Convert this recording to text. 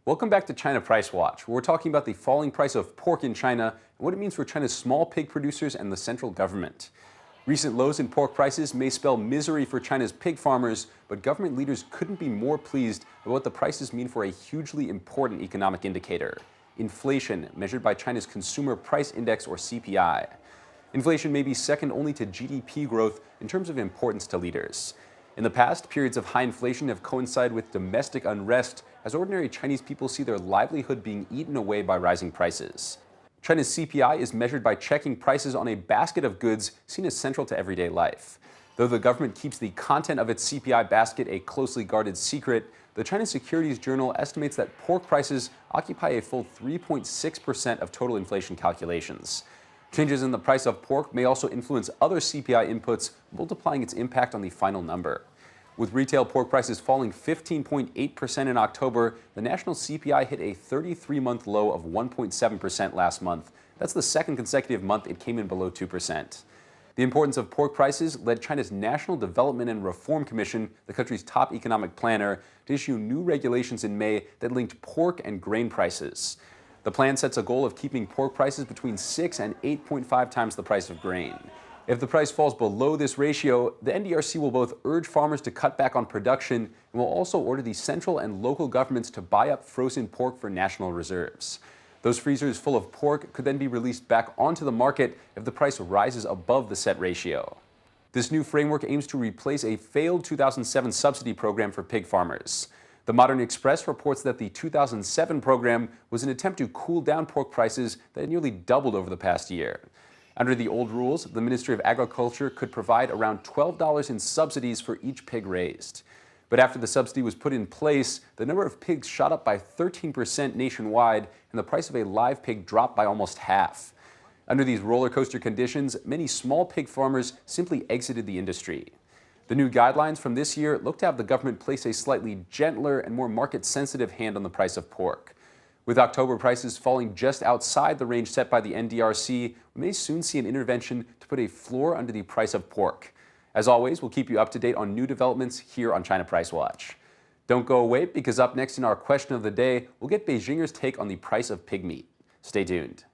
Welcome back to China Price Watch, where we're talking about the falling price of pork in China and what it means for China's small pig producers and the central government. Recent lows in pork prices may spell misery for China's pig farmers, but government leaders couldn't be more pleased about what the prices mean for a hugely important economic indicator: inflation, measured by China's Consumer Price Index, or CPI. Inflation may be second only to GDP growth in terms of importance to leaders. In the past, periods of high inflation have coincided with domestic unrest as ordinary Chinese people see their livelihood being eaten away by rising prices. China's CPI is measured by checking prices on a basket of goods seen as central to everyday life. Though the government keeps the content of its CPI basket a closely guarded secret, the China Securities Journal estimates that pork prices occupy a full 3.6% of total inflation calculations. Changes in the price of pork may also influence other CPI inputs, multiplying its impact on the final number. With retail pork prices falling 15.8% in October, the national CPI hit a 33-month low of 1.7% last month. That's the second consecutive month it came in below 2%. The importance of pork prices led China's National Development and Reform Commission, the country's top economic planner, to issue new regulations in May that linked pork and grain prices. The plan sets a goal of keeping pork prices between 6 and 8.5 times the price of grain. If the price falls below this ratio, the NDRC will both urge farmers to cut back on production and will also order the central and local governments to buy up frozen pork for national reserves. Those freezers full of pork could then be released back onto the market if the price rises above the set ratio. This new framework aims to replace a failed 2007 subsidy program for pig farmers. The Modern Express reports that the 2007 program was an attempt to cool down pork prices that had nearly doubled over the past year. Under the old rules, the Ministry of Agriculture could provide around $12 in subsidies for each pig raised. But after the subsidy was put in place, the number of pigs shot up by 13% nationwide, and the price of a live pig dropped by almost half. Under these roller coaster conditions, many small pig farmers simply exited the industry. The new guidelines from this year look to have the government place a slightly gentler and more market-sensitive hand on the price of pork. With October prices falling just outside the range set by the NDRC, we may soon see an intervention to put a floor under the price of pork. As always, we'll keep you up to date on new developments here on China Price Watch. Don't go away, because up next in our question of the day, we'll get Beijingers' take on the price of pig meat. Stay tuned.